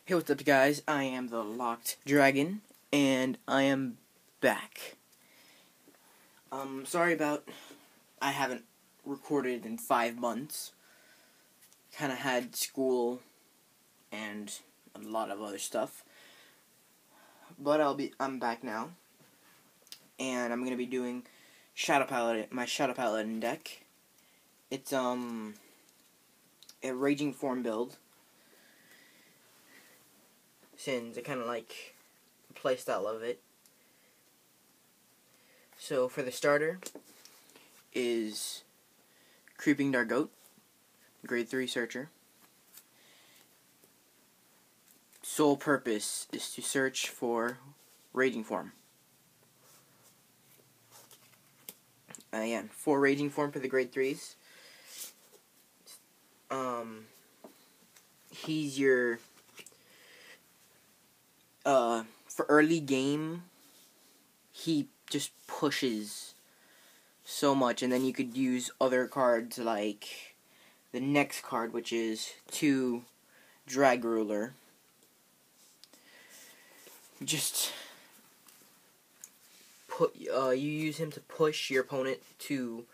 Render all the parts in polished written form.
Hey, what's up, guys? I am the Locked Dragon, and I am back. Sorry about I haven't recorded in 5 months. Kind of had school and a lot of other stuff, but I'm back now, and I'm gonna be doing my Shadow Paladin deck. It's a Raging Form build. Since I kind of like the playstyle of it. So for the starter is Creeping Dark Goat, grade 3 searcher. Sole purpose is to search for Raging Form. 4 Raging Form for the grade 3s. He's your for early game, he just pushes so much, and then you could use other cards like the next card, which is 2 Drag Ruler. Just you use him to push your opponent to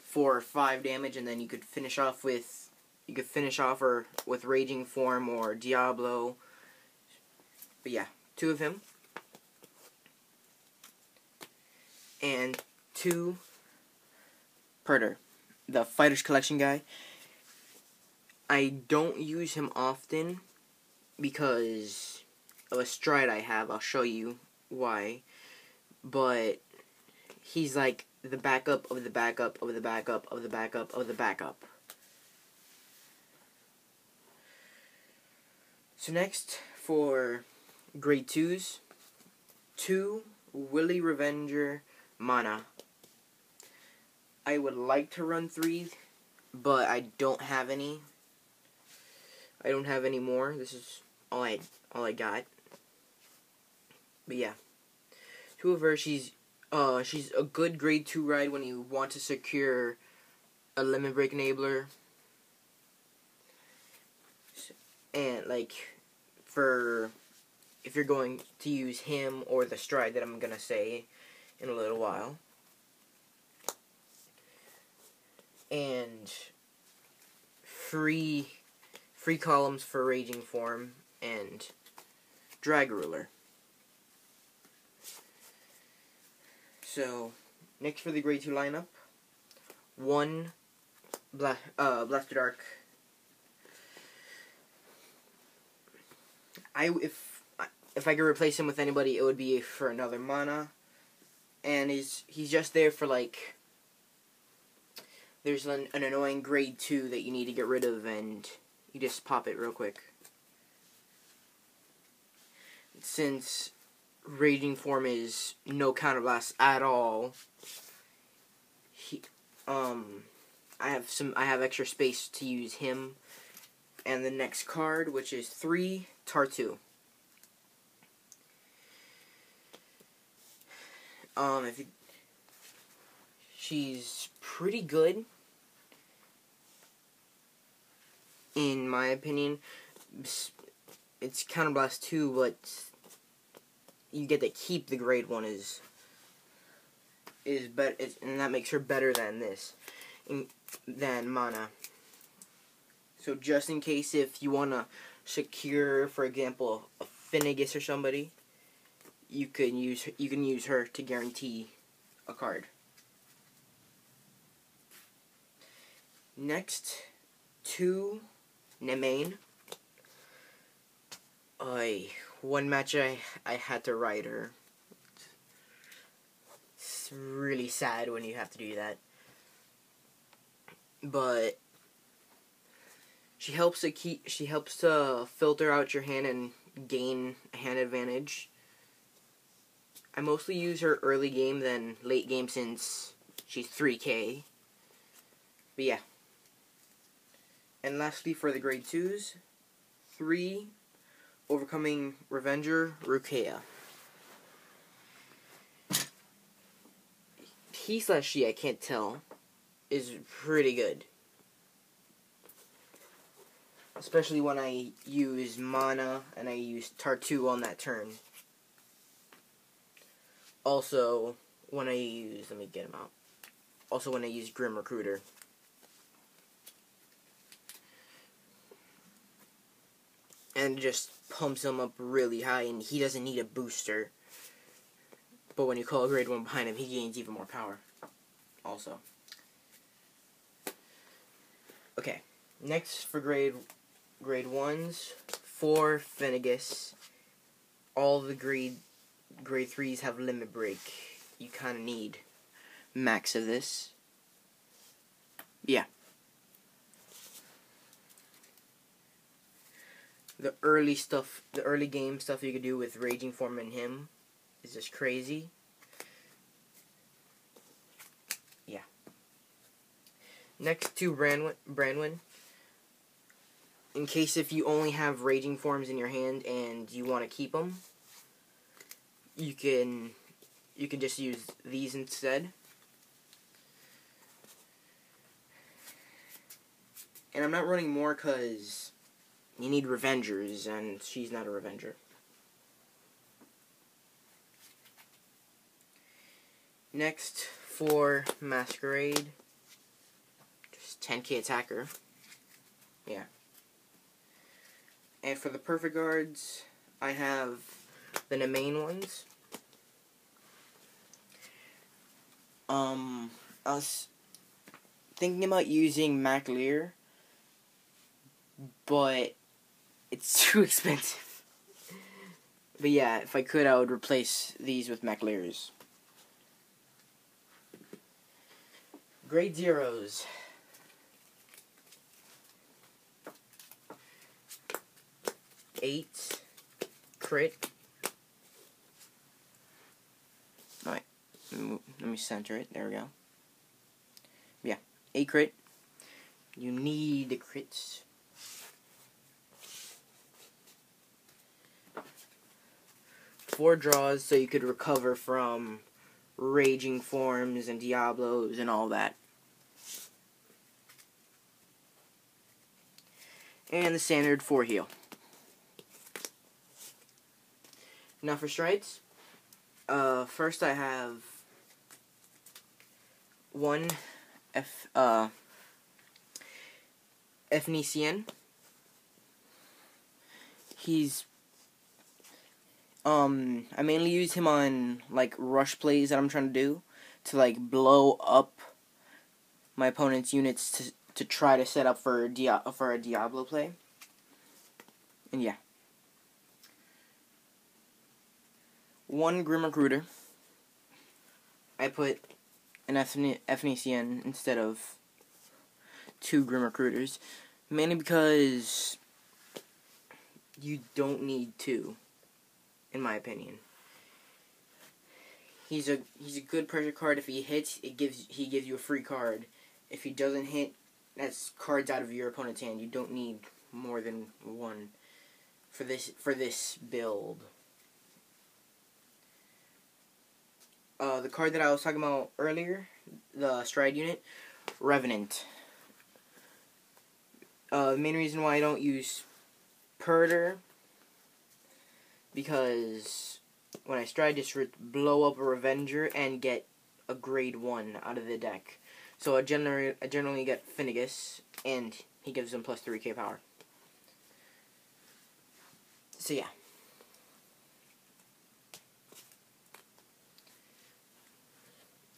4 or 5 damage, and then you could finish off with with Raging Form or Diablo. But yeah, 2 of him. And 2 Perder, the Fighter's Collection guy. I don't use him often because of a stride I have. I'll show you why. But he's like the backup of the backup of the backup of the backup of the backup. So next, for grade 2s, 2 Willy Revenger mana. I would like to run 3, but I don't have any. I don't have any more. This is all I got. But yeah, 2 of her. She's a good grade 2 ride when you want to secure a Limit Break Enabler, and like for if you're going to use him or the stride that I'm gonna say in a little while. And free columns for Raging Form and Drag Ruler. So next for the grade 2 lineup, 1 Blaster Dark. If I could replace him with anybody, it would be for another mana. And he's just there for like, there's an annoying grade 2 that you need to get rid of, and you just pop it real quick. Since Raging Form is no counterblast at all, I have extra space to use him. And the next card, which is 3 Tartu. She's pretty good, in my opinion. It's counterblast 2, but you get to keep the grade 1 is better, and that makes her better than than mana. So just in case, if you wanna secure, for example, a Finnegas or somebody, you can use her to guarantee a card. Next, 2 Nemain. One match I had to ride her. It's really sad when you have to do that. But she helps to filter out your hand and gain a hand advantage. I mostly use her early game than late game since she's 3K. But yeah. And lastly, for the grade 2s, 3 Overcoming Revenger Rukia. He/she, I can't tell, is pretty good. especially when I use mana and I use Tartu on that turn. Also, when I use, let me get him out. Also, when I use Grim Recruiter. And it just pumps him up really high, and he doesn't need a booster. But when you call a grade 1 behind him, he gains even more power. Also. Okay. Next for grade 1s, 4 Finnegas. All the grade 3s have limit break. You kind of need max of this. Yeah. The early game stuff you could do with Raging Form and him is just crazy. Yeah. Next to Branwyn. In case if you only have Raging Forms in your hand and you want to keep them, you can just use these instead. And I'm not running more because you need Revengers, and she's not a Revenger. Next, for Masquerade. Just 10k attacker. Yeah. And for the Perfect Guards, I have the main ones. I was thinking about using MacLear, but it's too expensive. But yeah, if I could, I would replace these with MacLears. Grade 0s. Eight crit. Alright, let me center it. There we go. Yeah, 8 crit. You need the crits. 4 draws so you could recover from Raging Forms and Diablos and all that. And the standard 4 heal. Now for strides. First I have 1 Efnician. He's I mainly use him on like rush plays that I'm trying to do to like blow up my opponent's units to try to set up for a Diablo play. And yeah. 1 Grim Recruiter. I put an Efnician instead of 2 Grim Recruiters, mainly because you don't need 2, in my opinion. He's a good pressure card. If he hits, he gives you a free card. If he doesn't hit, that's cards out of your opponent's hand. You don't need more than 1 for this build. The card that I was talking about earlier, the Stride unit, Revenant. The main reason why I don't use Purder, because when I Stride, just blow up a Revenger and get a grade 1 out of the deck. So I generally get Finnegas, and he gives him plus 3k power. So yeah.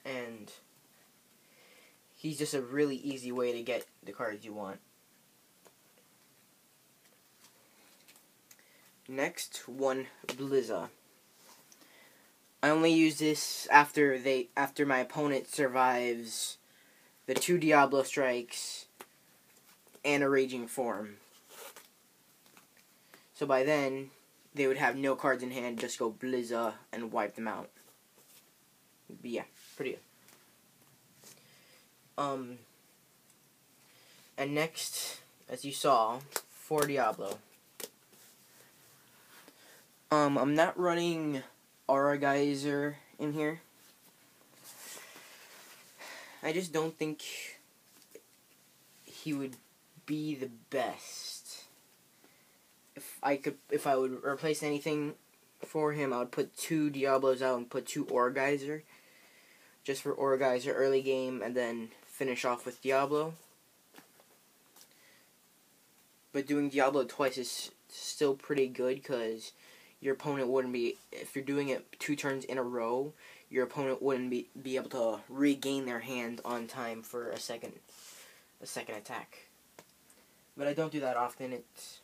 And he's just a really easy way to get the cards you want. Next, 1 Blizza. I only use this after my opponent survives the 2 Diablo strikes and a Raging Form. So by then, they would have no cards in hand, just go Blizza and wipe them out. But yeah, pretty good. And next, as you saw, for Diablo. I'm not running Aura Geyser in here. I just don't think he would be the best. if I would replace anything for him, I would put 2 Diablos out and put 2 Orgeyser, just for Orgeyser early game, and then finish off with Diablo. But doing Diablo twice is still pretty good, because your opponent wouldn't be, if you're doing it 2 turns in a row, your opponent wouldn't be able to regain their hand on time for a second attack. But I don't do that often. It's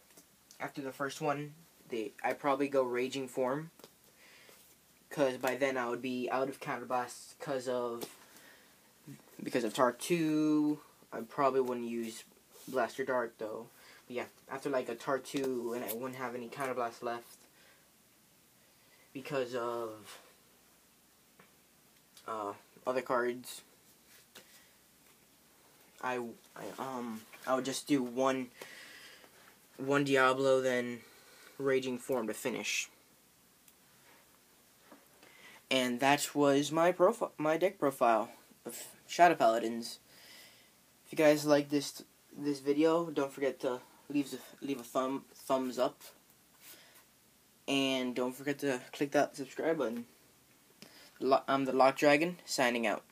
after the first one, I probably go Raging Form, because by then I would be out of Counterblast because of Tar 2. I probably wouldn't use Blaster Dart though. But yeah, after like a Tar 2, and I wouldn't have any Counterblast left because of other cards. I would just do one Diablo, then Raging Form to finish. And that was my deck profile of Shadow Paladins. If you guys like this video, don't forget to leave a thumbs up, and don't forget to click that subscribe button. I'm the Lock Dragon, signing out.